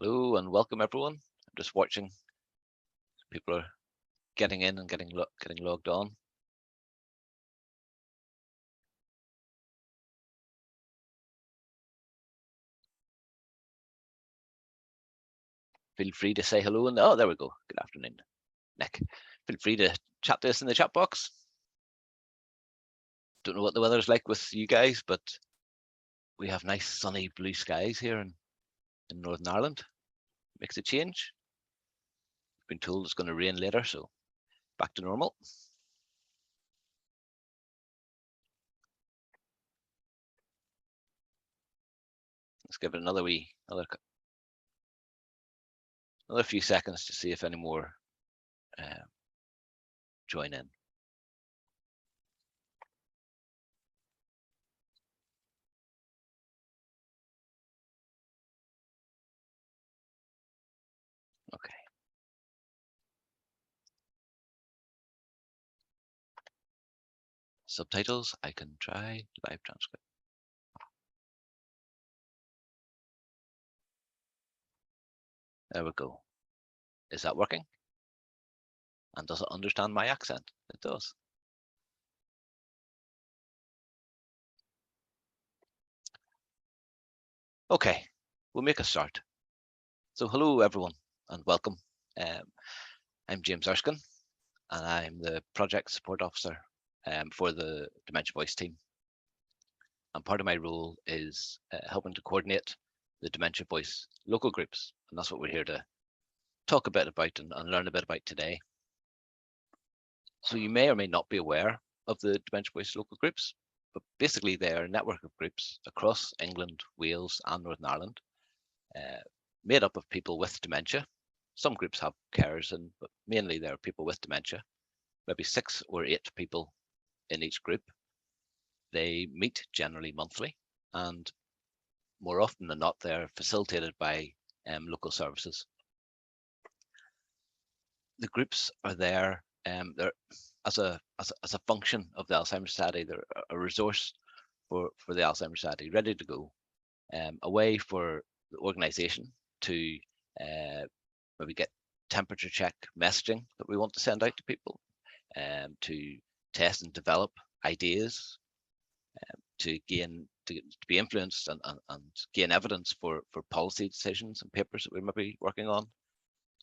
Hello and welcome everyone. I'm just watching. People are getting in and getting logged on. Feel free to say hello. And oh, there we go. Good afternoon, Nick. Feel free to chat to us in the chat box. Don't know what the weather's like with you guys, but we have nice sunny blue skies here in Northern Ireland. Makes a change. Been told it's going to rain later, so back to normal. Let's give it another few seconds to see if any more join in. Okay. Subtitles, I can try. Live transcript. There we go. Is that working? And does it understand my accent? It does. Okay, we'll make a start. So hello everyone and welcome. I'm James Erskine and I'm the Project Support Officer for the Dementia Voice team. And part of my role is helping to coordinate the Dementia Voice Local Groups. And that's what we're here to talk a bit about and learn a bit about today. So you may or may not be aware of the Dementia Voice Local Groups, but basically they are a network of groups across England, Wales and Northern Ireland, made up of people with dementia. Some groups have carers, but mainly there are people with dementia, maybe 6 or 8 people in each group. They meet generally monthly, and more often than not, they're facilitated by local services. The groups are there they're as a function of the Alzheimer's Society. They're a resource for the Alzheimer's Society, ready to go, a way for the organisation to maybe get temperature check messaging that we want to send out to people, to test and develop ideas, to be influenced and gain evidence for policy decisions and papers that we might be working on.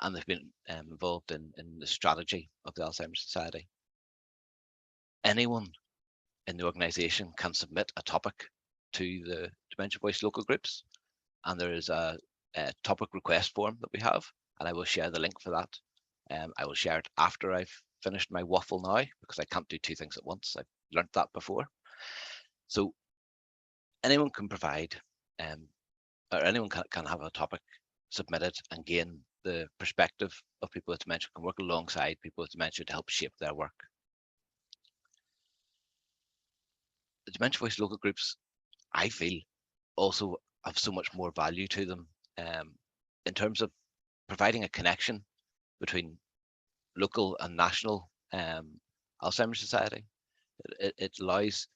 And they've been involved in the strategy of the Alzheimer's Society. Anyone in the organisation can submit a topic to the Dementia Voice Local Groups, and there is a topic request form that we have, and I will share the link for that. I will share it after I've finished my waffle now, because I can't do 2 things at once. I've learned that before. So anyone can provide, or anyone can have a topic submitted and gain the perspective of people with dementia, can work alongside people with dementia to help shape their work. The Dementia Voice Local Groups, I feel, also have so much more value to them in terms of providing a connection between local and national Alzheimer's Society. It allows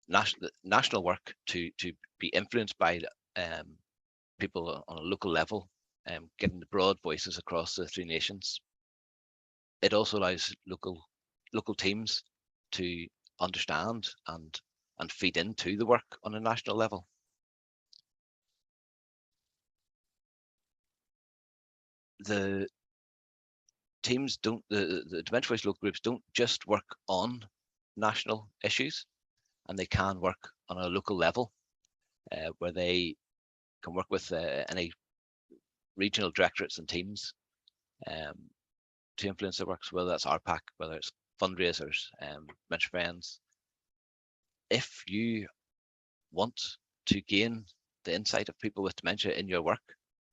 national work to be influenced by people on a local level, getting the broad voices across the 3 nations. It also allows local teams to understand and feed into the work on a national level. The teams don't, the Dementia Voice Local Groups don't just work on national issues, and they can work on a local level where they can work with any regional directorates and teams to influence their works, whether that's RPAC, whether it's fundraisers, Dementia Friends. If you want to gain the insight of people with dementia in your work,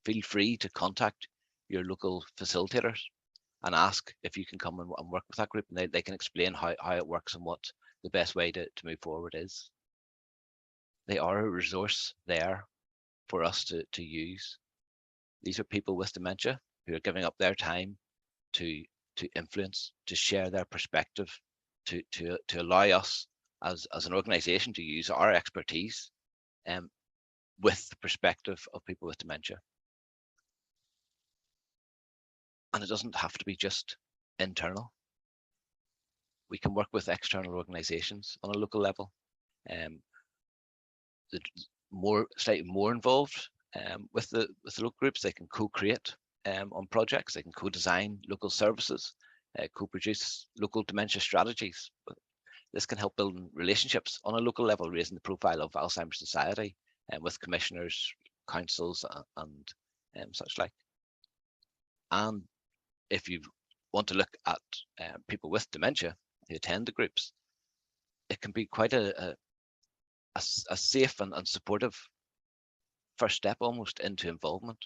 feel free to contact your local facilitators and ask if you can come and work with that group, and they can explain how it works and what the best way to move forward is. They are a resource there for us to use. These are people with dementia who are giving up their time to influence, to share their perspective, to allow us as an organisation to use our expertise with the perspective of people with dementia. And it doesn't have to be just internal. We can work with external organizations on a local level. Slightly more involved with the local groups. They can co-create on projects. They can co-design local services, co-produce local dementia strategies. But this can help build relationships on a local level, raising the profile of Alzheimer's Society with commissioners, councils, and such like. And if you want to look at people with dementia who attend the groups, it can be quite a safe and supportive first step almost into involvement,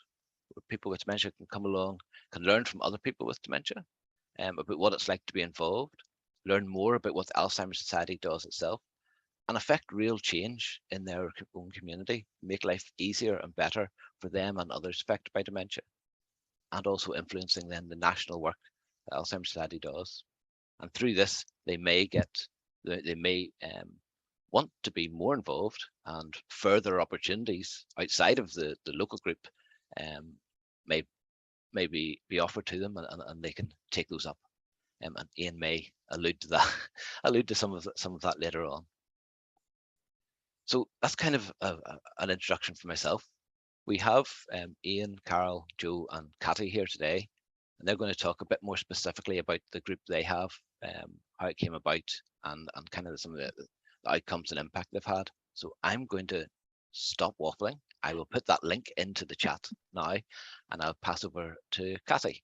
where people with dementia can come along, can learn from other people with dementia about what it's like to be involved, learn more about what the Alzheimer's Society does itself, and affect real change in their own community, make life easier and better for them and others affected by dementia, and also influencing then the national work that Alzheimer's Society does. And through this, they may want to be more involved, and further opportunities outside of the local group may be offered to them, and they can take those up. And Ian may allude to that, allude to some of that later on. So that's kind of an introduction for myself. We have Ian, Carol, Joe, and Catty here today, and they're going to talk a bit more specifically about the group they have, how it came about, and kind of some of the outcomes and impact they've had. So I'm going to stop waffling. I will put that link into the chat now, and I'll pass over to Catty.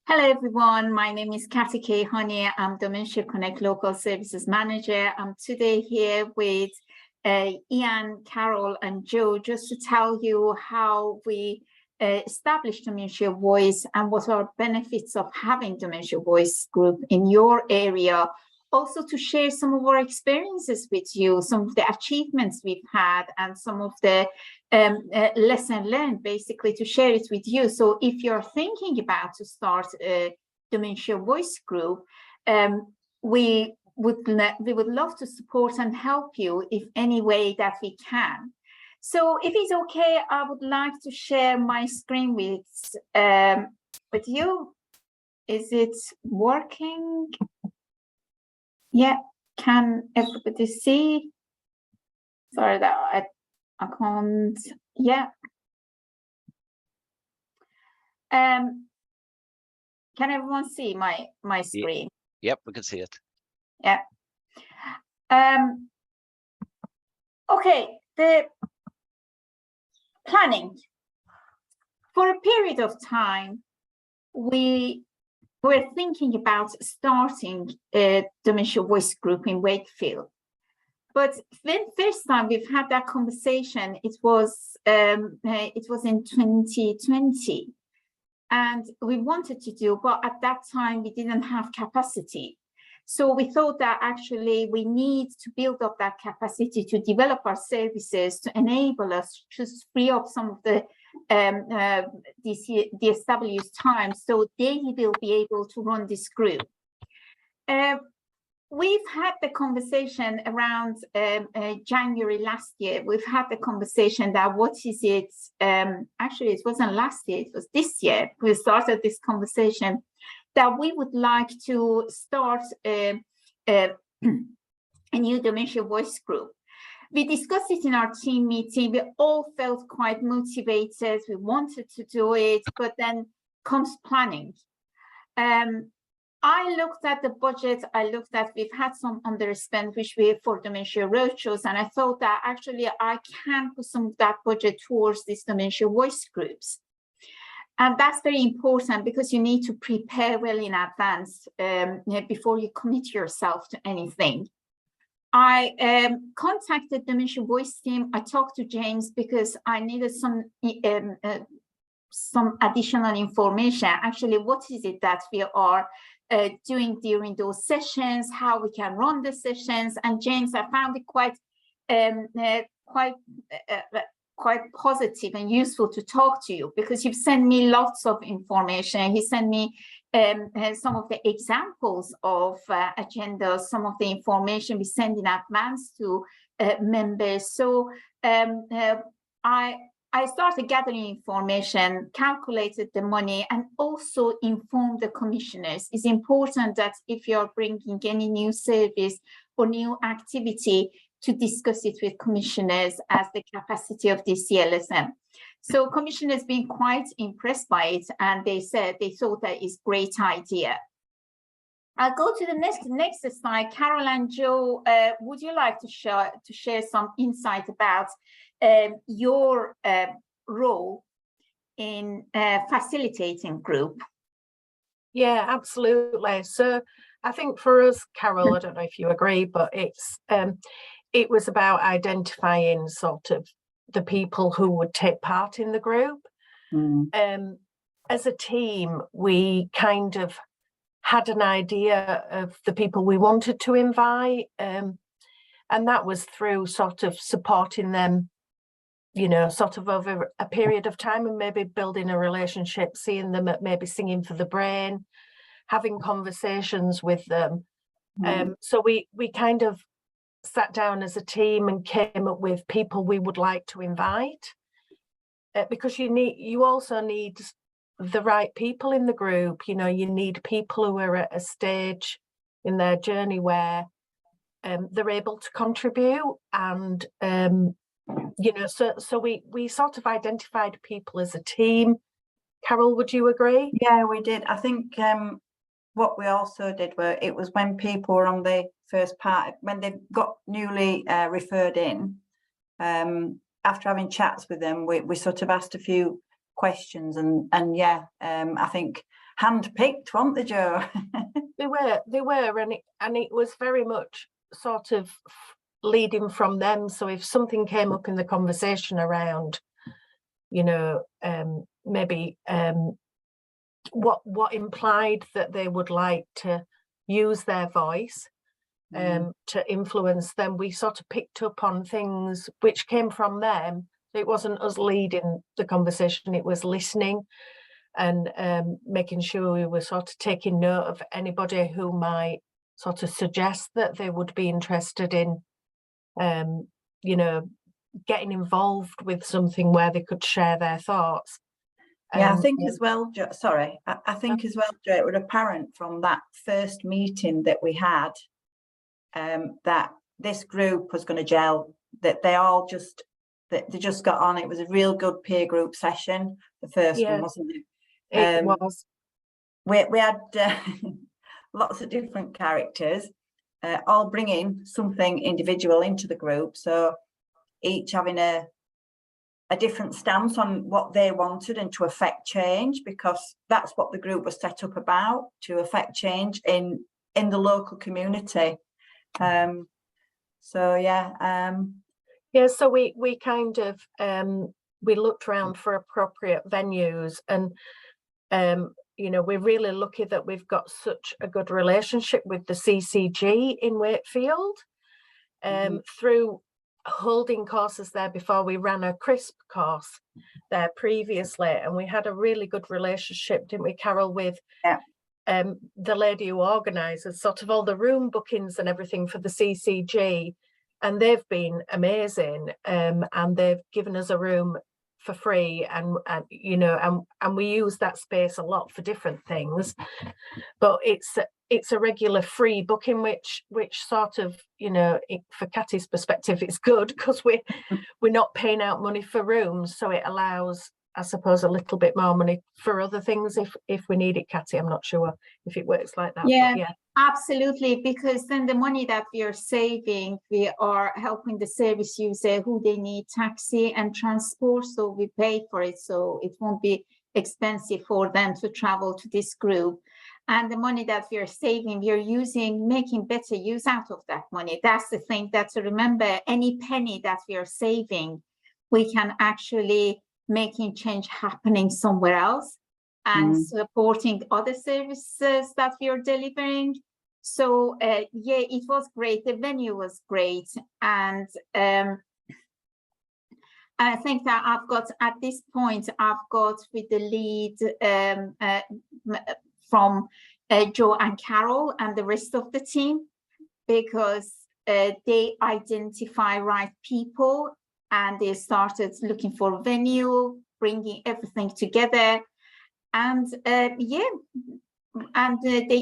Hello everyone, my name is Catty K. Honey. I'm Dementia Connect Local Services Manager. I'm today here with Ian, Carol, and Joe just to tell you how we established Dementia Voice and what are benefits of having Dementia Voice group in your area. Also to share some of our experiences with you, some of the achievements we've had, and some of the lesson learned, basically to share it with you. So if you're thinking about to start a Dementia Voice group, we would love to support and help you in any way that we can. So if it's okay, I would like to share my screen with you. Is it working? Yeah, can everybody see? Sorry that I can't. Yeah. Can everyone see my screen? Yep, we can see it. Yeah. Okay, the planning. For a period of time, we were thinking about starting a Dementia Voice group in Wakefield. But the first time we've had that conversation, it was in 2020. And we wanted to do, but at that time we didn't have capacity. So we thought that actually we need to build up that capacity to develop our services to enable us to free up some of the DSW's time so they will be able to run this group. We've had the conversation around January last year. We've had the conversation that what is it? Actually, it wasn't last year, it was this year. We started this conversation that we would like to start a new Dementia Voice group. We discussed it in our team meeting. We all felt quite motivated. We wanted to do it, but then comes planning. I looked at the budget. We've had some underspend, which we for dementia roadshows, and I thought that actually I can put some of that budget towards these Dementia Voice groups. And that's very important because you need to prepare well in advance before you commit yourself to anything. I contacted Dementia Voice team. I talked to James because I needed some additional information. Actually, what is it that we are doing during those sessions, how we can run the sessions. And James, I found it quite positive and useful to talk to you because you've sent me lots of information. He sent me some of the examples of agendas, some of the information we send in advance to members. So I I started gathering information, calculated the money, and also informed the commissioners. It's important that if you're bringing any new service or new activity, to discuss it with commissioners as the capacity of the CLSM. So commissioners been quite impressed by it, and they said they thought that is a great idea. I'll go to the next slide. Carol and Joe, would you like to share some insight about your role in facilitating group? Yeah, absolutely. So I think for us, Carol, I don't know if you agree, but it was about identifying sort of the people who would take part in the group. As a team, we kind of had an idea of the people we wanted to invite, and that was through sort of supporting them, you know, sort of over a period of time, and maybe building a relationship, seeing them at maybe Singing for the Brain, having conversations with them. So we kind of sat down as a team and came up with people we would like to invite, because you also need the right people in the group. You know, you need people who are at a stage in their journey where they're able to contribute, and you know, so we sort of identified people as a team. Carol, would you agree? Yeah, we did. I think what we also did it was when people were on the first part, when they got newly referred in, after having chats with them, we sort of asked a few questions, and yeah, I think hand-picked, weren't they, Joe? They were, and it was very much sort of leading from them. So if something came up in the conversation around, you know, maybe what implied that they would like to use their voice to influence them, we sort of picked up on things which came from them. It wasn't us leading the conversation, it was listening and making sure we were sort of taking note of anybody who might sort of suggest that they would be interested in, you know, getting involved with something where they could share their thoughts. Yeah, I think as well, Joe, sorry, I think as well, Joe, it was apparent from that first meeting that we had that this group was going to gel, that they all just, that they just got on. It was a real good peer group session, the first one, wasn't it? It was. We had lots of different characters, all bringing something individual into the group, so each having a different stance on what they wanted and to affect change, because that's what the group was set up about, to affect change in the local community. So yeah, so we kind of we looked around for appropriate venues, and you know, we're really lucky that we've got such a good relationship with the CCG in Wakefield. Through holding courses there before, we ran a CRISP course there previously, and we had a really good relationship, didn't we, Carol, with the lady who organises sort of all the room bookings and everything for the CCG, and they've been amazing, and they've given us a room for free, and you know, and we use that space a lot for different things, but it's a regular free booking, which sort of, you know, for Catty's perspective, it's good because we're not paying out money for rooms, so it allows, I suppose, a little bit more money for other things if we need it. Catty, I'm not sure if it works like that. Yeah, but yeah, absolutely, because then the money that we are saving, we are helping the service user who they need taxi and transport, so we pay for it, so it won't be expensive for them to travel to this group. And the money that we are saving, we are making better use out of that money. That's the thing, that to remember, any penny that we are saving, we can actually making change happening somewhere else and supporting other services that we are delivering. So yeah, it was great. The venue was great. And I think that I've got, at this point, I've got with the lead from Joe and Carol and the rest of the team, because they identify right people and they started looking for a venue, bringing everything together. And they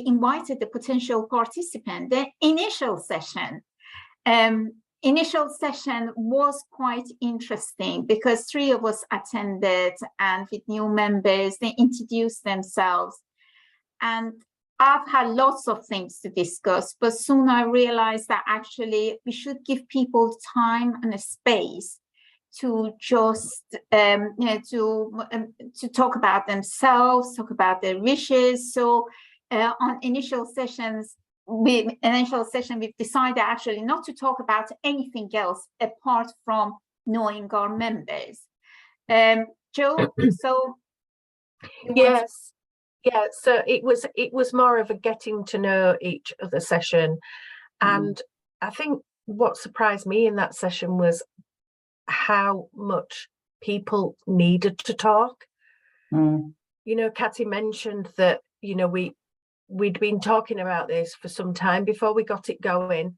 invited the potential participant. The initial session was quite interesting because 3 of us attended, and with new members, they introduced themselves. And I've had lots of things to discuss, but soon I realized that actually we should give people time and a space to just to talk about themselves, talk about their wishes. So on initial session, we've decided actually not to talk about anything else apart from knowing our members. Jo, so yes. Yeah, so it was more of a getting to know each other session. And I think what surprised me in that session was how much people needed to talk. You know, Catty mentioned that, you know, we'd been talking about this for some time before we got it going.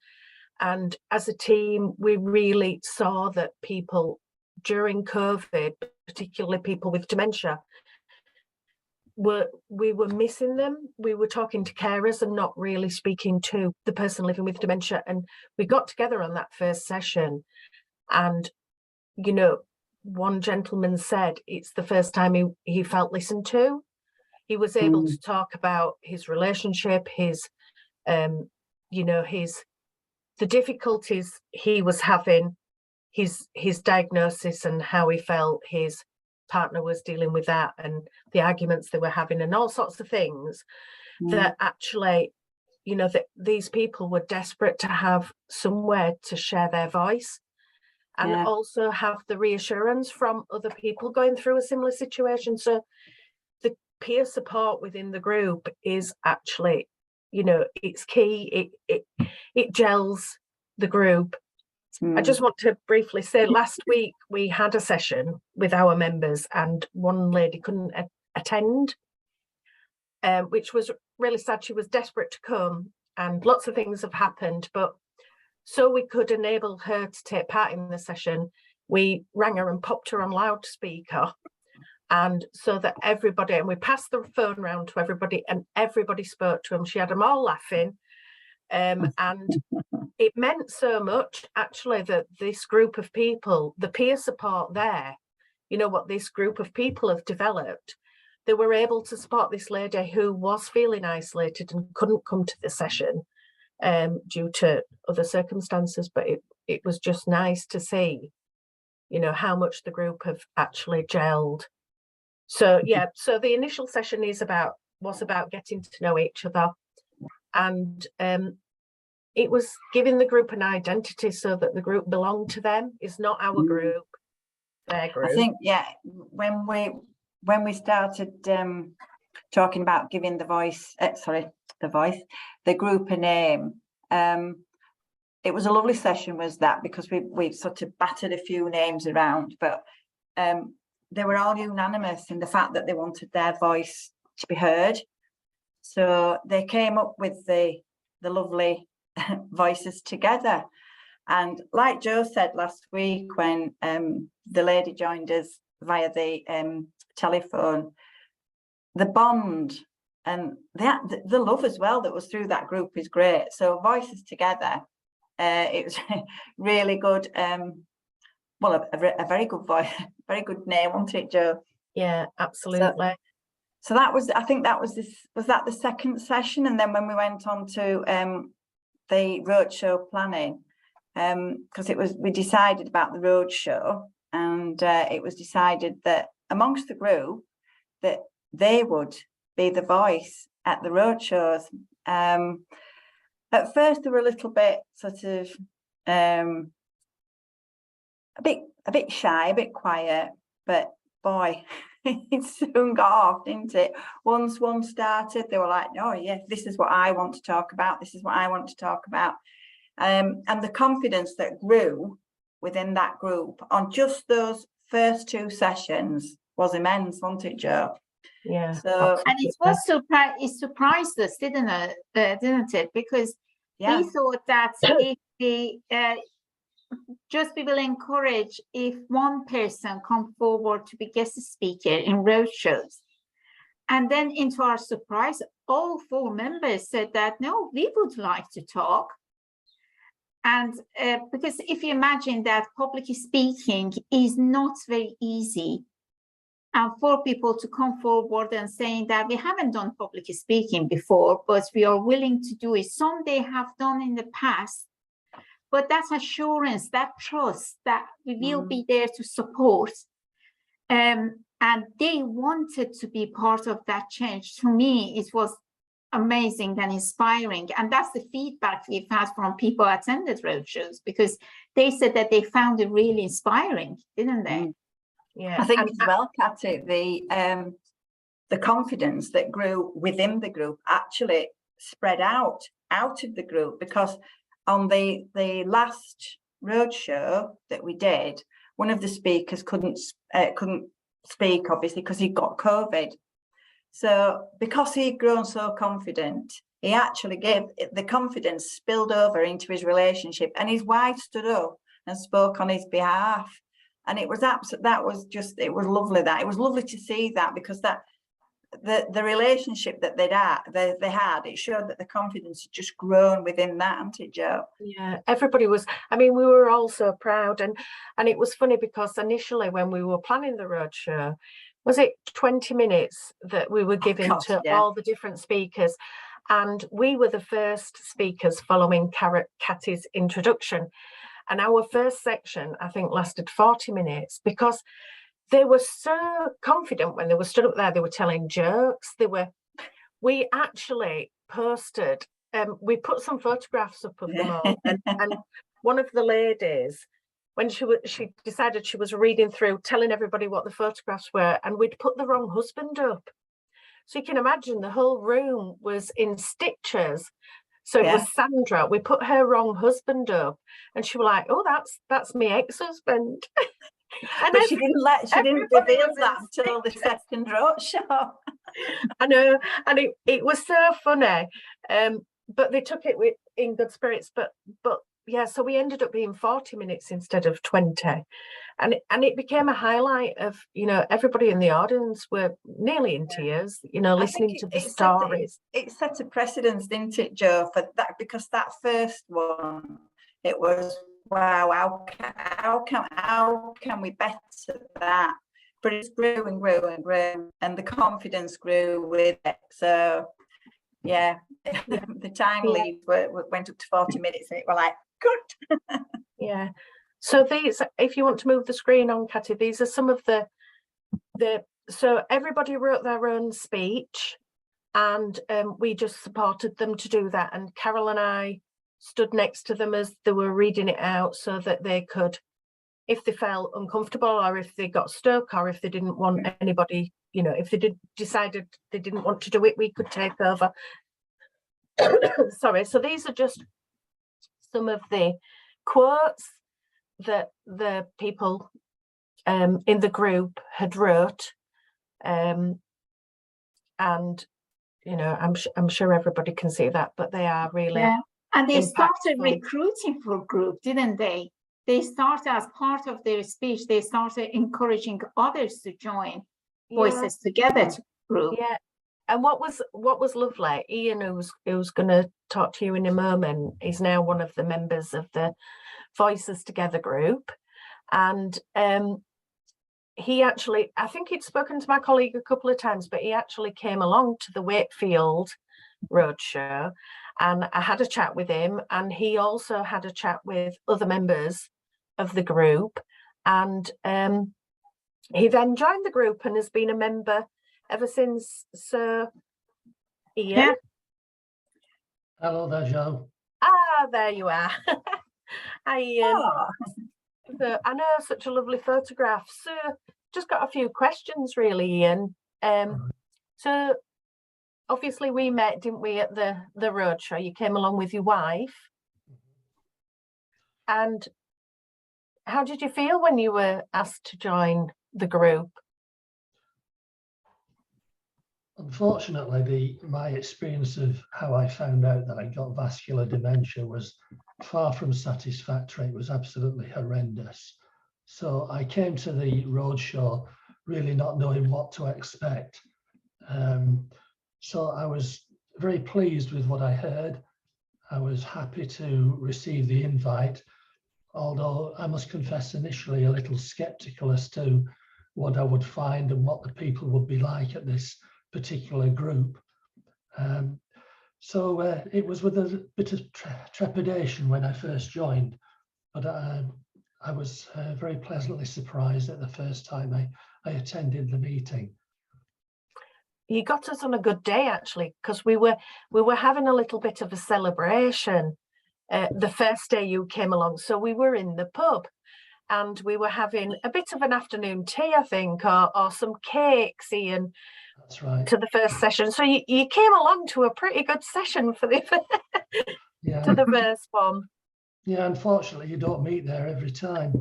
And as a team, we really saw that people during COVID, particularly people with dementia, we were missing them. We were talking to carers and not really speaking to the person living with dementia. And we got together on that first session, and you know, one gentleman said it's the first time he felt listened to. He was able to talk about his relationship, his you know, the difficulties he was having, his diagnosis, and how he felt his partner was dealing with that, and the arguments they were having, and all sorts of things that actually, you know, that these people were desperate to have somewhere to share their voice, and also have the reassurance from other people going through a similar situation. So the peer support within the group is actually, you know, it's key. It gels the group. I just want to briefly say, last week we had a session with our members, and one lady couldn't attend, which was really sad. She was desperate to come, and lots of things have happened, but so we could enable her to take part in the session, we rang her and popped her on loudspeaker, and so that everybody, and we passed the phone round to everybody, and everybody spoke to them. She had them all laughing. And it meant so much, actually, that this group of people, the peer support there, you know, what this group of people have developed, they were able to support this lady who was feeling isolated and couldn't come to the session due to other circumstances. But it was just nice to see, you know, how much the group have actually gelled. So, yeah, so the initial session was about getting to know each other, and it was giving the group an identity so that the group belonged to them. It's not our group, their group. I think, yeah, when we started talking about giving the group a name, it was a lovely session, was that, because we sort of battered a few names around, but they were all unanimous in the fact that they wanted their voice to be heard. So they came up with the lovely voices together. And like Jo said last week, when the lady joined us via the telephone, the bond and the love as well that was through that group is great. So voices together, it was really good. Well, a very good voice, very good name, wasn't it, Jo? Yeah, absolutely. So that was, I think that was that the second session? And then when we went on to the roadshow planning, because we decided about the roadshow, and it was decided that amongst the group that they would be the voice at the roadshows. At first they were a little bit sort of a bit shy, a bit quiet, but boy, it soon got off, didn't it? Once one started, they were like, oh yeah, this is what I want to talk about, this is what I want to talk about. And the confidence that grew within that group on just those first 2 sessions was immense, wasn't it, Jo? Yeah. So, and it surprised us, didn't it? Because we thought that if just we will encourage if one person come forward to be guest speaker in roadshows. And then into our surprise, all 4 members said that, no, we would like to talk. And because if you imagine that public speaking is not very easy, and for people to come forward and saying that we haven't done public speaking before, but we are willing to do it. Some they have done in the past, but that assurance, that trust that we will be there to support. And they wanted to be part of that change. To me, it was amazing and inspiring. And that's the feedback we've had from people who attended roadshows, because they said that they found it really inspiring, didn't they? Yeah, I think as well, Catty, the confidence that grew within the group actually spread out of the group, because on the last roadshow that we did, one of the speakers couldn't speak, obviously, because he got COVID. So because he'd grown so confident, he actually gave the confidence spilled over into his relationship, and his wife stood up and spoke on his behalf. And it was it was lovely. It was lovely to see that, because that the relationship that they had, it showed that the confidence had just grown within that, hadn't it, Jo? Yeah, everybody was. I mean, we were all so proud, and it was funny because initially when we were planning the roadshow, was it 20 minutes that we were giving to all the different speakers, and we were the first speakers following Catty's introduction. And our first section, I think, lasted 40 minutes because they were so confident when they were stood up there. They were telling jokes. We actually posted, we put some photographs up of them all. And one of the ladies, when she decided she was reading through, telling everybody what the photographs were, and we'd put the wrong husband up. So you can imagine the whole room was in stitches. So it was Sandra. We put her wrong husband up, and she was like, "Oh, that's my ex-husband." But she didn't reveal that until the second roadshow. I know, and it was so funny. But they took it in good spirits. But yeah, so we ended up being 40 minutes instead of 20, and it became a highlight of, everybody in the audience were nearly in tears, listening to the stories. It set a precedence, didn't it, Jo, for that, because that first one, it was, wow, how can we better that? But it grew and grew and grew, and the confidence grew with it. So yeah, the time lead went up to 40 minutes, and it were like, good. Yeah. So these, if you want to move the screen on, Catty, these are some of the so everybody wrote their own speech, and we just supported them to do that. And Carol and I stood next to them as they were reading it out, so that they could, if they felt uncomfortable, or if they got stuck, or if they didn't want anybody, if they decided they didn't want to do it, we could take over. Sorry. So these are just some of the quotes that the people in the group had wrote, and I'm sure everybody can see that, but they are really and they impactful. started recruiting for group, didn't they? They started, as part of their speech, they started encouraging others to join Voices Together to group. Yeah. And what was lovely, Ian, who's going to talk to you in a moment, is now one of the members of the Voices Together group, and he actually, I think he'd spoken to my colleague a couple of times, but he actually came along to the Wakefield roadshow, and I had a chat with him, and he also had a chat with other members of the group, and he then joined the group and has been a member ever since. So Ian. Yeah. Hello there, Jo. Ah, there you are. Hi, Ian. So, I know, such a lovely photograph. So just got a few questions really, Ian. So obviously we met, didn't we, at the roadshow? You came along with your wife. And how did you feel when you were asked to join the group? Unfortunately, my experience of how I found out that I got vascular dementia was far from satisfactory. It was absolutely horrendous. So I came to the roadshow really not knowing what to expect. So I was very pleased with what I heard. I was happy to receive the invite, although I must confess initially a little skeptical as to what I would find and what the people would be like at this particular group. So it was with a bit of trepidation when I first joined, but I was very pleasantly surprised at the first time I attended the meeting. You got us on a good day, actually, because we were having a little bit of a celebration the first day you came along. So we were in the pub and we were having a bit of an afternoon tea, I think, or some cakes, Ian. That's right. To the first session. So you came along to a pretty good session for the to the first one. Yeah, unfortunately, you don't meet there every time.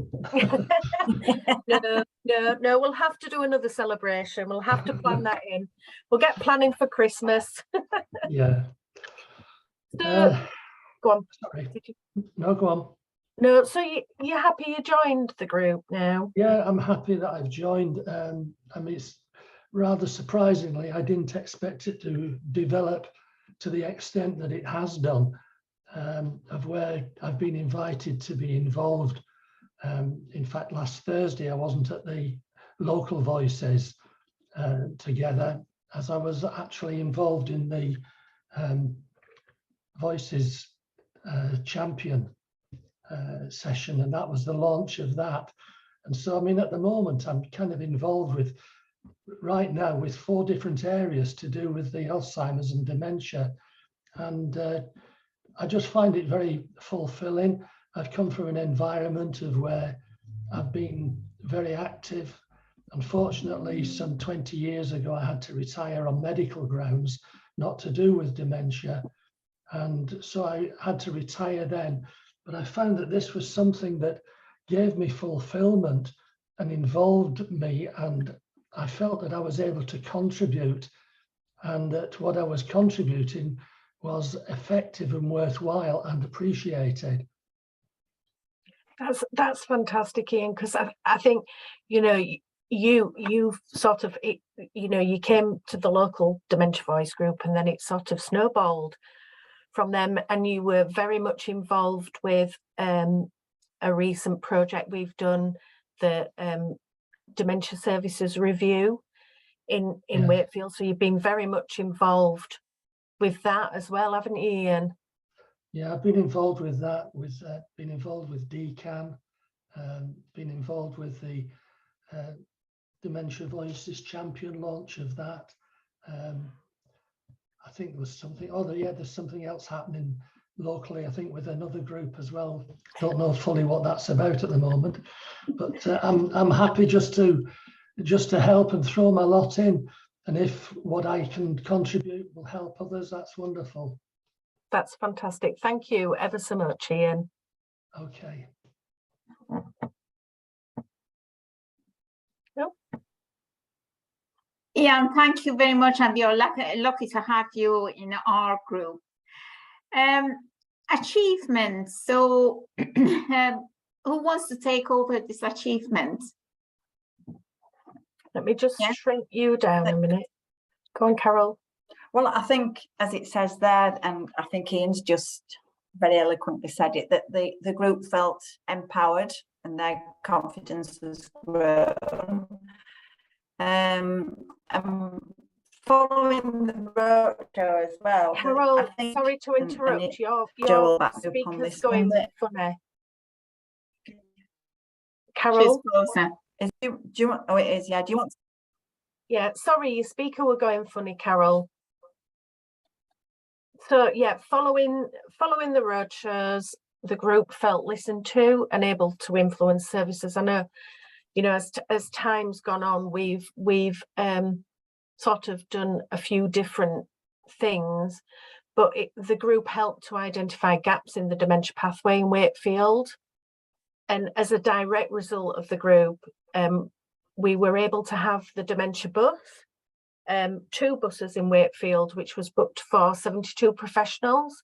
No, we'll have to do another celebration. We'll have to plan that in. We'll get planning for Christmas. Yeah. So, go on. Sorry. No, go on. No, so you're happy you joined the group now? Yeah, I'm happy that I've joined. I mean, it's rather surprisingly, I didn't expect it to develop to the extent that it has done, of where I've been invited to be involved. In fact, last Thursday, I wasn't at the local voices together, as I was actually involved in the voices champion session, and that was the launch of that. And so, I mean, at the moment, I'm kind of involved with, right now, with 4 different areas to do with the Alzheimer's and dementia. And I just find it very fulfilling. I've come from an environment of where I've been very active. Unfortunately, some 20 years ago, I had to retire on medical grounds, not to do with dementia. And so I had to retire then. But I found that this was something that gave me fulfillment and involved me, and I felt that I was able to contribute, and that what I was contributing was effective and worthwhile and appreciated. That's fantastic, Ian, because I think, you know, you sort of, you know, you came to the local Dementia Voice group and then it sort of snowballed from them, and you were very much involved with a recent project we've done, the Dementia Services Review in Yeah. Wakefield. So you've been very much involved with that as well, haven't you, Ian? Yeah, I've been involved with that, been involved with DCAN, been involved with the Dementia Voices Champion launch of that. I think there was something, there's something else happening locally, I think, with another group as well. Don't know fully what that's about at the moment, but I'm happy just to help and throw my lot in. And if what I can contribute will help others, that's wonderful. That's fantastic. Thank you ever so much, Ian. Okay. No? Ian, thank you very much, and we are lucky to have you in our group. Achievements. So who wants to take over this achievement? Let me just shrink you down a minute. Go on, Carol. Well, I think, as it says there, and I think Ian's just very eloquently said it, that the group felt empowered and their confidence has grown. Following the roadshow as well. Carol, sorry to interrupt. Your speaker's going funny. Carol, do you want? Oh, it is. Yeah. Do you want? Yeah. Sorry, your speaker were going funny, Carol. So yeah, following the roadshows, the group felt listened to and able to influence services. I know, you know, as time's gone on, we've sort of done a few different things, but the group helped to identify gaps in the dementia pathway in Wakefield. And as a direct result of the group, we were able to have the dementia bus 2 buses in Wakefield, which was booked for 72 professionals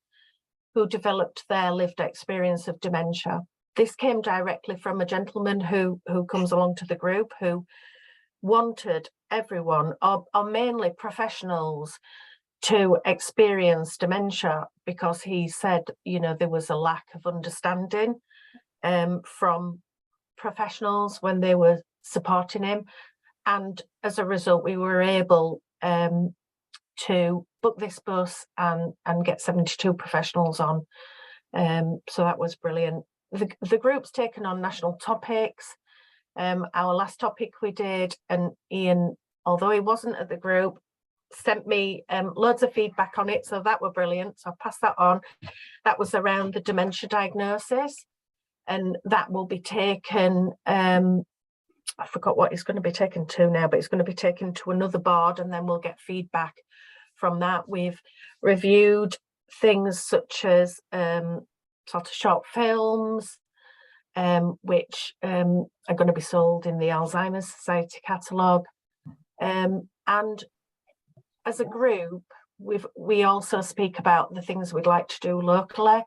who developed their lived experience of dementia. This came directly from a gentleman who comes along to the group, who wanted everyone, or mainly professionals, to experience dementia, because he said, you know, there was a lack of understanding from professionals when they were supporting him. And as a result, we were able to book this bus and get 72 professionals on. So that was brilliant. The group's taken on national topics. Our last topic we did, and Ian, although he wasn't at the group, sent me loads of feedback on it, so that were brilliant. So I'll pass that on. That was around the dementia diagnosis, and that will be taken, I forgot what it's going to be taken to now, but it's going to be taken to another board, and then we'll get feedback from that. We've reviewed things such as sort of short films, which are going to be sold in the Alzheimer's Society catalogue. And as a group, we also speak about the things we'd like to do locally.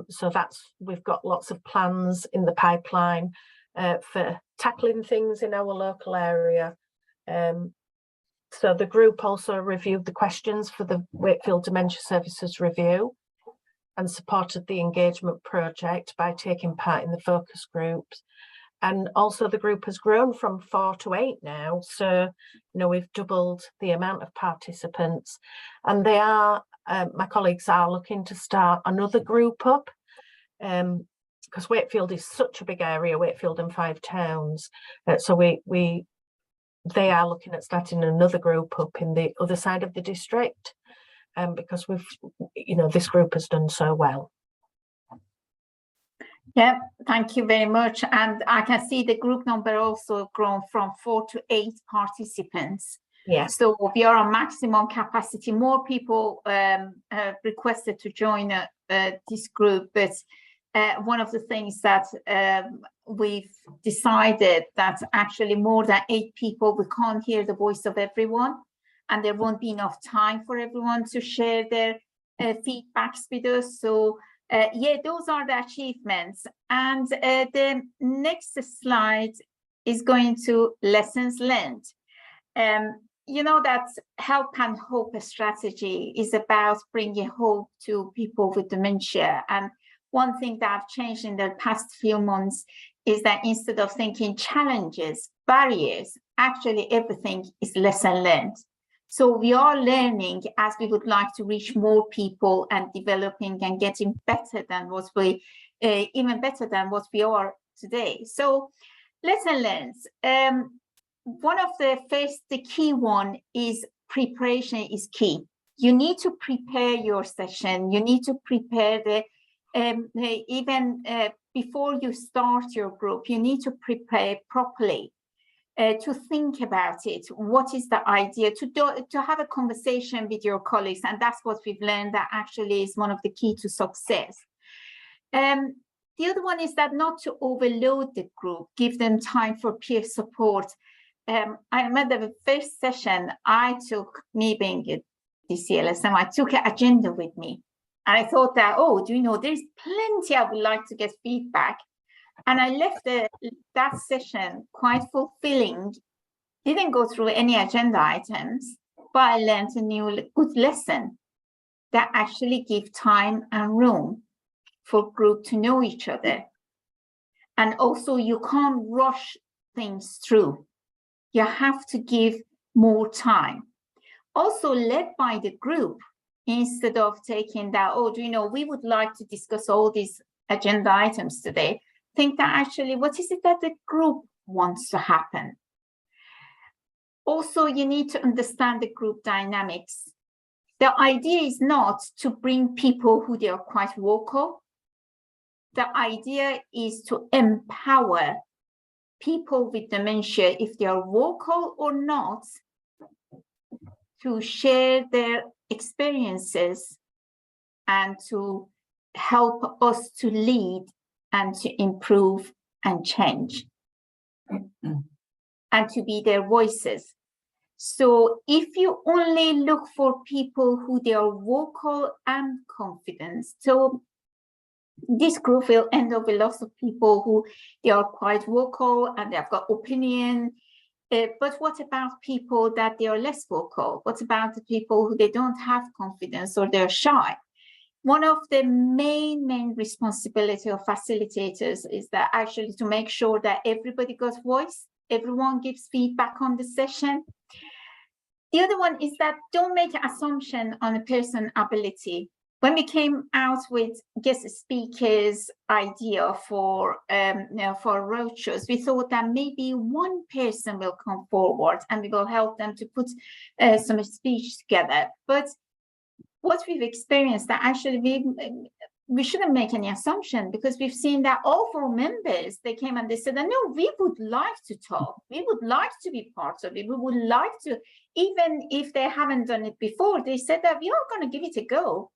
So we've got lots of plans in the pipeline for tackling things in our local area. So the group also reviewed the questions for the Wakefield Dementia Services Review and supported the engagement project by taking part in the focus groups. And also the group has grown from 4 to 8 now. So, you know, we've doubled the amount of participants, and they are, my colleagues are looking to start another group up, because Wakefield is such a big area, Wakefield and 5 towns. So they are looking at starting another group up in the other side of the district, because this group has done so well. Yeah, thank you very much. And I can see the group number also grown from 4 to 8 participants. Yes. So we are on maximum capacity. More people requested to join this group, but one of the things that we've decided that actually more than 8 people, we can't hear the voice of everyone, and there won't be enough time for everyone to share their feedbacks with us. So yeah, those are the achievements. And the next slide is going to lessons learned. You know that Help and Hope strategy is about bringing hope to people with dementia. And one thing that I've changed in the past few months is that instead of thinking challenges, barriers, actually everything is lesson learned. So we are learning as we would like to reach more people and developing and getting better than what we, even better than what we are today. So lesson learned. One of the key one is preparation is key. You need to prepare your session. You need to prepare even before you start your group, you need to prepare properly. To think about it, what is the idea, to have a conversation with your colleagues, and that's what we've learned that actually is one of the key to success. The other one is that not to overload the group, give them time for peer support. I remember the first session I took, me being a DCLSM, I took an agenda with me, and I thought that, oh, do you know, there's plenty I would like to get feedback. And I left that session quite fulfilling. Didn't go through any agenda items, but I learned a new good lesson that actually give time and room for group to know each other. And also you can't rush things through. You have to give more time. Also led by the group, instead of taking that, oh, do you know, we would like to discuss all these agenda items today. Think that actually, what is it that the group wants to happen? Also, you need to understand the group dynamics. The idea is not to bring people who they are quite vocal. The idea is to empower people with dementia, if they are vocal or not, to share their experiences and to help us to lead and to improve and change, and to be their voices. So if you only look for people who they are vocal and confident, so this group will end up with lots of people who they are quite vocal and they've got opinion. But what about people that they are less vocal? What about the people who they don't have confidence or they're shy? One of the main responsibility of facilitators is that actually to make sure that everybody got voice, everyone gives feedback on the session. The other one is that don't make an assumption on a person's ability. When we came out with guest speakers idea for roadshows, we thought that maybe one person will come forward and we will help them to put some speech together. But what we've experienced that actually we shouldn't make any assumption, because we've seen that all 4 members, they came and they said, no, we would like to talk. We would like to be part of it. We would like to, even if they haven't done it before, they said that we are going to give it a go.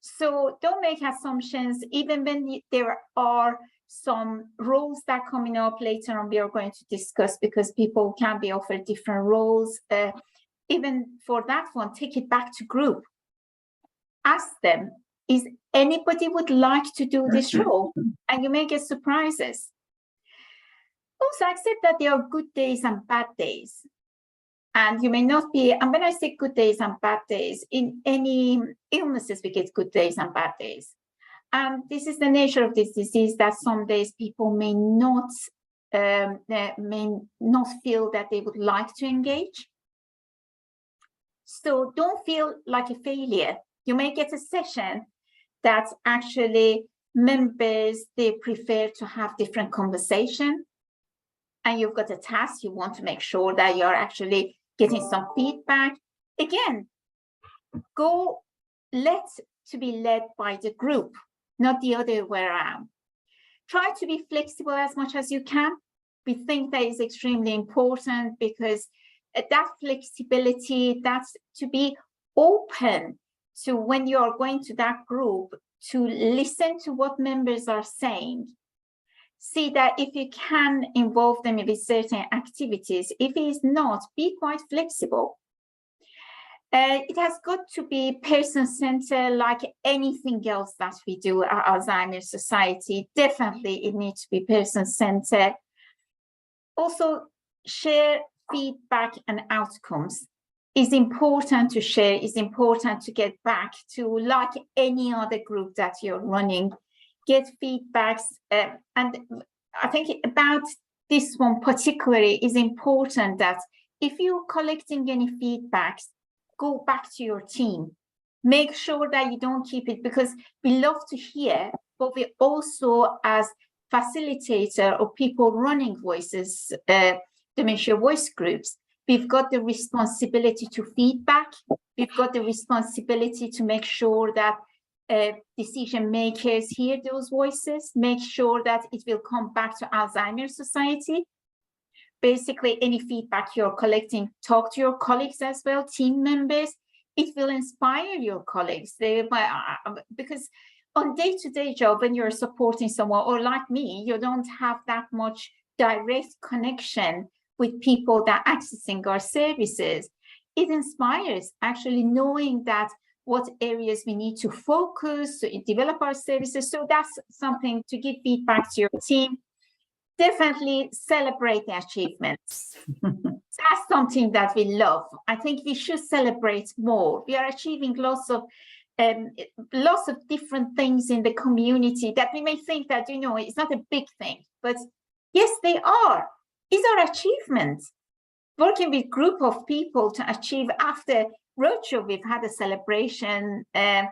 So don't make assumptions, even when there are some roles that are coming up later on, we are going to discuss, because people can be offered different roles. Even for that one, take it back to group. Ask them, is anybody would like to do this role? And you may get surprises. Also, accept that there are good days and bad days. And you may not be, and when I say good days and bad days, in any illnesses, we get good days and bad days. And this is the nature of this disease, that some days people may not feel that they would like to engage. So don't feel like a failure. You may get a session that actually members, they prefer to have different conversation. And you've got a task, you want to make sure that you're actually getting some feedback. Again, to be led by the group, not the other way around. Try to be flexible as much as you can. We think that is extremely important, because that flexibility, that's to be open to, when you are going to that group, to listen to what members are saying. See that if you can involve them with certain activities. If it is not, be quite flexible. It has got to be person-centered, like anything else that we do at Alzheimer's Society. Definitely, it needs to be person-centered. Also, share feedback and outcomes. Is important to share, is important to get back to, like any other group that you're running. Get feedbacks, and I think about this one particularly is important, that if you're collecting any feedbacks, go back to your team. Make sure that you don't keep it, because we love to hear, but we also, as facilitator or people running voices, Dementia Voice Groups, we've got the responsibility to feedback. We've got the responsibility to make sure that decision makers hear those voices, make sure that it will come back to Alzheimer's Society. Basically, any feedback you're collecting, talk to your colleagues as well, team members. It will inspire your colleagues. Because on day-to-day job, when you're supporting someone, or like me, you don't have that much direct connection with people that are accessing our services. It inspires, actually, knowing that what areas we need to focus to develop our services. So that's something to give feedback to your team. Definitely celebrate the achievements. That's something that we love. I think we should celebrate more. We are achieving lots of different things in the community that we may think that, it's not a big thing, but yes, they are. These are achievements. Working with group of people to achieve. After roadshow, we've had a celebration event.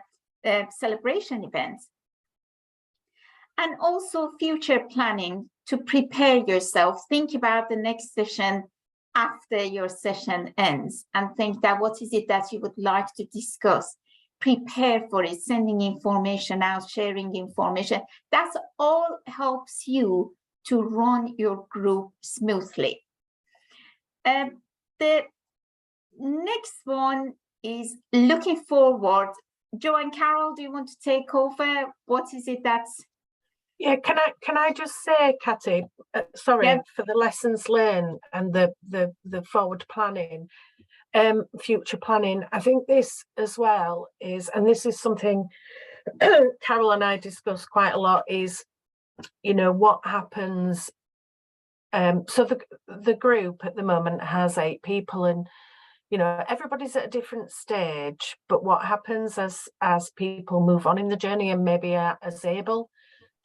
And also future planning, to prepare yourself. Think about the next session after your session ends, and think that what is it that you would like to discuss. Prepare for it, sending information out, sharing information. That's all helps you to run your group smoothly. The next one is looking forward. Joe and Carol, do you want to take over? What is it that's Yeah, can I just say, Catty, sorry, Yeah. for the lessons learned and the forward planning, future planning. I think this as well is, and this is something Carol and I discuss quite a lot, is, you know, what happens. So the group at the moment has 8 people, and you know, everybody's at a different stage, but what happens as people move on in the journey and maybe are as able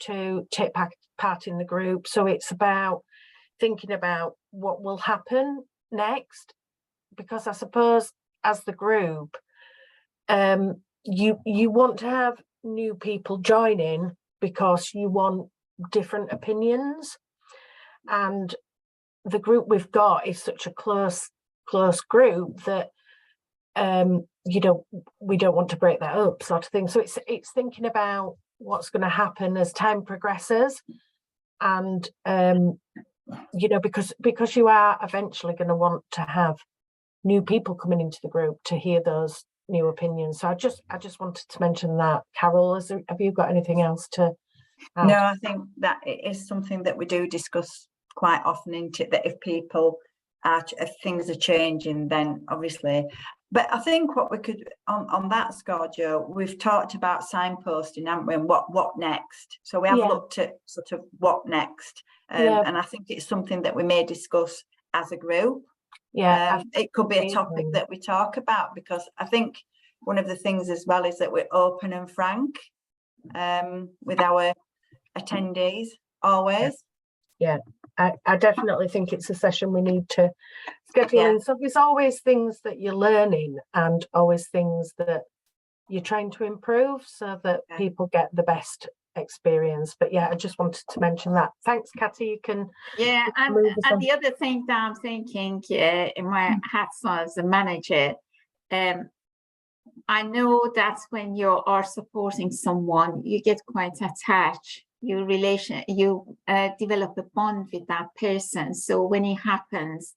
to take part in the group. So it's about thinking about what will happen next, because I suppose as the group, you want to have new people joining because you want different opinions, and the group we've got is such a close group that we don't want to break that up, sort of thing. So it's thinking about what's going to happen as time progresses, and you know, because you are eventually going to want to have new people coming into the group to hear those new opinions. So I just wanted to mention that. Carol, have you got anything else to add? No, I think that it is something that we do discuss quite often, isn't it? That if things are changing, then obviously. But I think what we could on that score, Joe, we've talked about signposting, haven't we? And what next? So we have looked at sort of what next, and I think it's something that we may discuss as a group. Yeah, it could be a topic that we talk about, because I think one of the things as well is that we're open and frank with our attendees always. Yeah, I definitely think it's a session we need to schedule in. So there's always things that you're learning and always things that you're trying to improve so that people get the best experience. But yeah, I just wanted to mention that. Thanks, Catty. You can and the other thing that I'm thinking in my hats on as a manager, I know that when you are supporting someone, you get quite attached. You develop a bond with that person. So when it happens,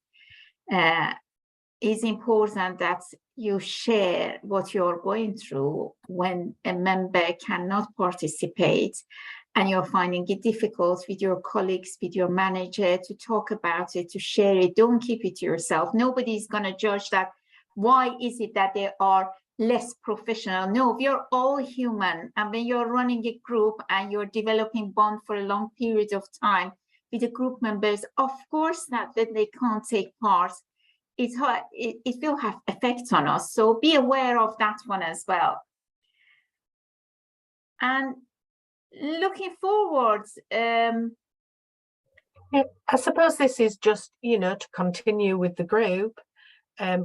it's important that you share what you're going through when a member cannot participate and you're finding it difficult with your colleagues, with your manager, to talk about it, to share it. Don't keep it to yourself. Nobody's going to judge that. Why is it that they are less professional? No, we are all human. And when you're running a group and you're developing bond for a long period of time with the group members, of course that when they can't take part, it will have effects on us. So be aware of that one as well. And looking forward, I suppose this is just, you know, to continue with the group,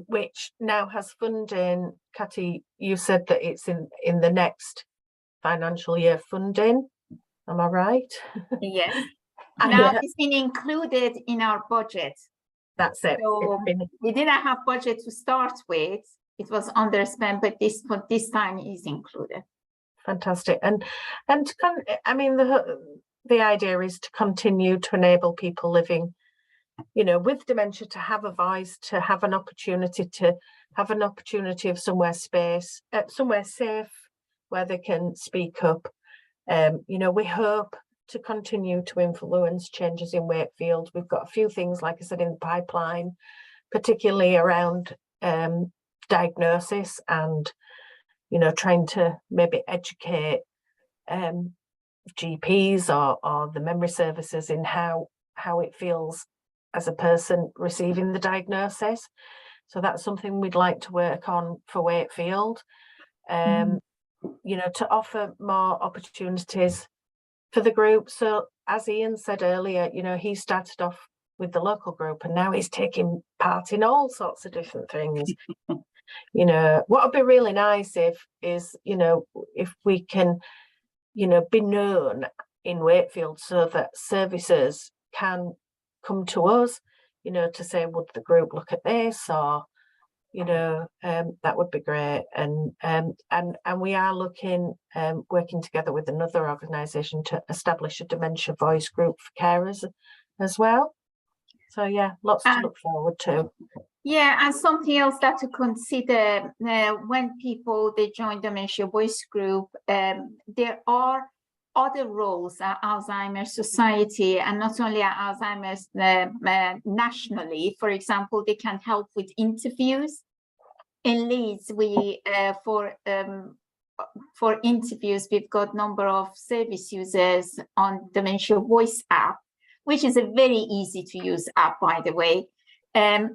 which now has funding. Catty, you said that it's in the next financial year funding. Am I right? Yes. Now it's been included in our budget. That's it. So we didn't have budget to start with. It was underspent, but this time is included. Fantastic. And I mean, the idea is to continue to enable people living, you know, with dementia to have a voice, to have an opportunity of somewhere safe where they can speak up. You know, we hope to continue to influence changes in Wakefield. We've got a few things, like I said, in the pipeline, particularly around diagnosis and, you know, trying to maybe educate GPs or the memory services in how it feels as a person receiving the diagnosis. So that's something we'd like to work on for Wakefield, you know, to offer more opportunities for the group. So as Ian said earlier, you know, he started off with the local group and now he's taking part in all sorts of different things. You know, what would be really nice is, you know, if we can, you know, be known in Wakefield so that services can come to us, you know, to say, would the group look at this, or, you know, that would be great. And we are looking, working together with another organisation to establish a Dementia Voice group for carers as well. So yeah, lots to look forward to. Yeah, and something else that to consider when people they join Dementia Voice group, there are other roles at Alzheimer's Society, and not only at Alzheimer's nationally. For example, they can help with interviews. In Leeds, we for interviews, we've got number of service users on Dementia Voice app, which is a very easy to use app, by the way.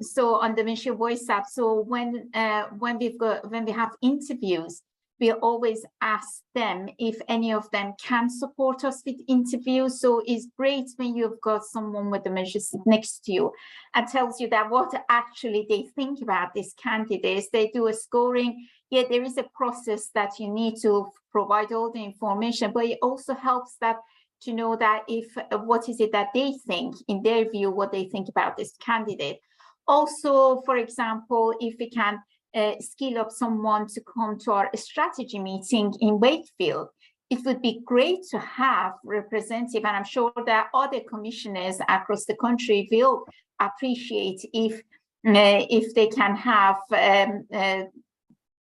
So on Dementia Voice app, so when we have interviews, we always ask them if any of them can support us with interviews. So it's great when you've got someone with dementia next to you and tells you that what actually they think about these candidates. They do a scoring. Yeah, there is a process that you need to provide all the information, but it also helps that to know that if what is it that they think, in their view, what they think about this candidate. Also, for example, if we can skill up someone to come to our strategy meeting in Wakefield, it would be great to have representative, and I'm sure that other commissioners across the country will appreciate if they can have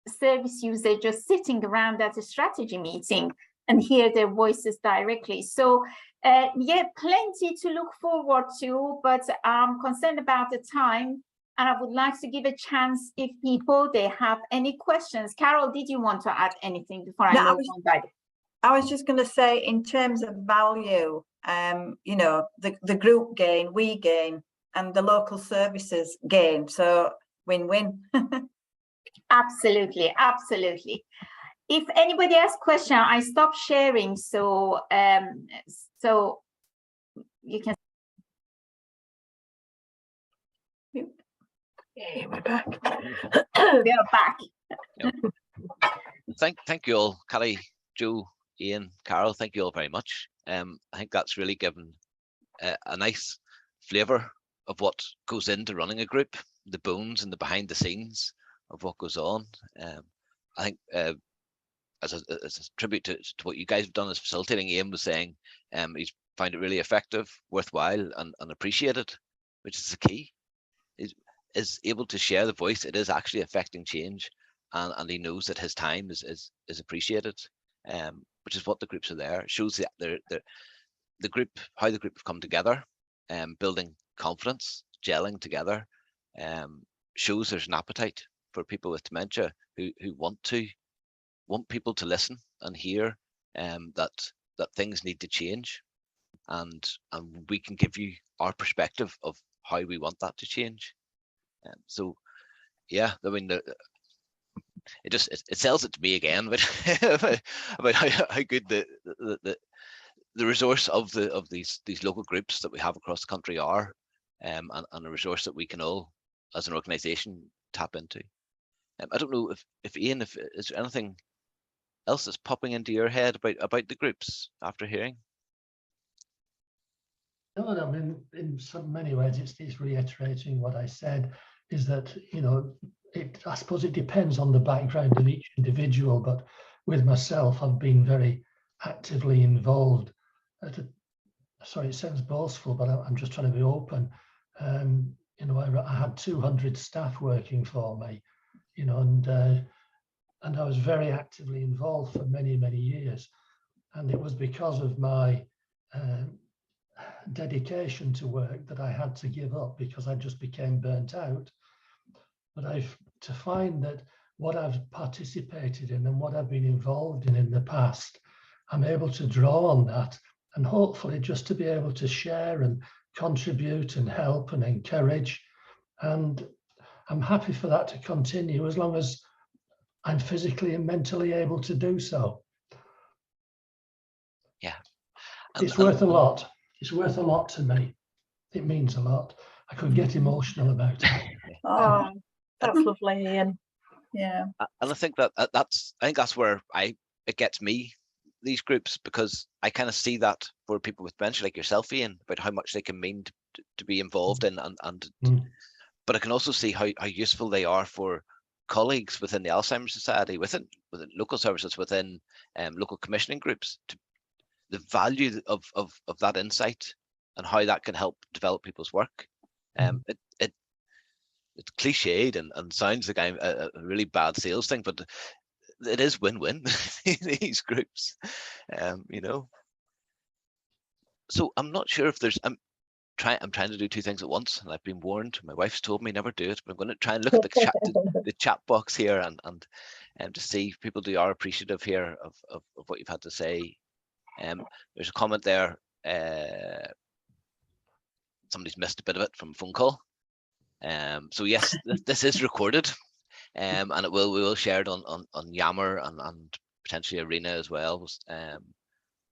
service users just sitting around at a strategy meeting and hear their voices directly. So yeah, plenty to look forward to, but I'm concerned about the time, and I would like to give a chance if people, they have any questions. Carol, did you want to add anything before I move on? I was just going to say, in terms of value, you know, the group gain, we gain, and the local services gain. So win-win. Absolutely, absolutely. If anybody has question, I stopped sharing, so so you can. Yeah, we're back. We are back. Yep. Thank you all, Callie, Joe, Ian, Carol. Thank you all very much. I think that's really given a nice flavour of what goes into running a group, the bones and the behind the scenes of what goes on. I think as a tribute to what you guys have done as facilitating, Ian was saying he's found it really effective, worthwhile, and appreciated, which is the key. Is able to share the voice. It is actually affecting change, and he knows that his time is appreciated, which is what the groups are there. It shows that the group, how the group have come together, building confidence, gelling together, shows there's an appetite for people with dementia who want people to listen and hear that things need to change, and we can give you our perspective of how we want that to change. So yeah, I mean, it sells it to me again, but about how good the resource of these local groups that we have across the country are, and a resource that we can all, as an organisation, tap into. I don't know if Ian, is there anything else that's popping into your head about the groups after hearing? No, I mean, in many ways, it's reiterating what I said, is that, you know, I suppose it depends on the background of each individual, but with myself, I've been very actively involved. Sorry, it sounds boastful, but I'm just trying to be open. You know, I had 200 staff working for me, you know, and I was very actively involved for many, many years. And it was because of my dedication to work that I had to give up, because I just became burnt out. But to find that what I've participated in and what I've been involved in the past, I'm able to draw on that, and hopefully just to be able to share and contribute and help and encourage. And I'm happy for that to continue as long as I'm physically and mentally able to do so. Yeah. It's worth a lot. It's worth a lot to me. It means a lot. I could get emotional about it. Oh, that's lovely, Ian. Yeah. And I think that's where it gets me, these groups, because I kind of see that for people with dementia like yourself, Ian, about how much they can mean to be involved in, but I can also see how useful they are for colleagues within the Alzheimer's Society, within local services, within local commissioning groups, to the value of that insight and how that can help develop people's work. It's cliched and sounds like a really bad sales thing, but it is win-win, these groups, you know. So I'm not sure if there's, I'm trying to do two things at once, and I've been warned. My wife's told me never do it, but I'm going to try and look at the chat box here and to see if people are appreciative here of what you've had to say. There's a comment there. Somebody's missed a bit of it from a phone call. So yes, this is recorded, and we will share it on Yammer and potentially Arena as well.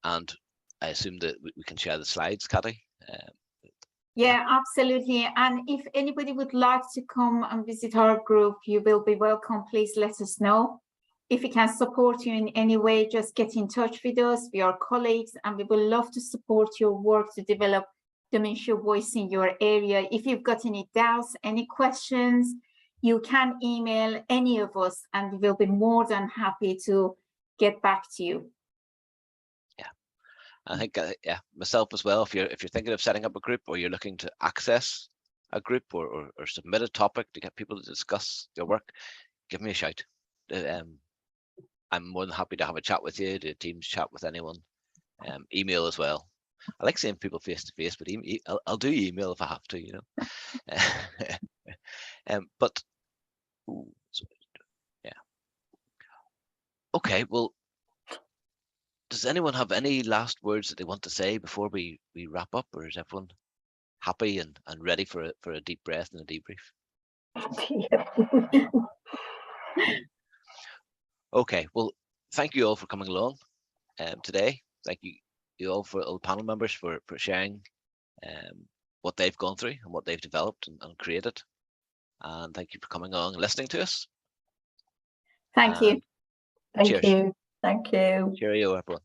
And I assume that we can share the slides, Cathy. Yeah, absolutely. And if anybody would like to come and visit our group, you will be welcome. Please let us know. If we can support you in any way, just get in touch with us. We are colleagues, and we would love to support your work to develop Dementia Voice in your area. If you've got any doubts, any questions, you can email any of us, and we will be more than happy to get back to you. I think, yeah, myself as well. If you're thinking of setting up a group, or you're looking to access a group, or submit a topic to get people to discuss your work, give me a shout. I'm more than happy to have a chat with you, do a Teams chat with anyone. Email as well. I like seeing people face to face, but I'll do email if I have to, you know. But yeah. Okay, well. Does anyone have any last words that they want to say before we wrap up, or is everyone happy and ready for a deep breath and a debrief? Okay, well, thank you all for coming along today. Thank you all, for all the panel members, for sharing what they've gone through and what they've developed and created. And thank you for coming along and listening to us. Thank you. Thank you. Thank you. Cheerio, everyone.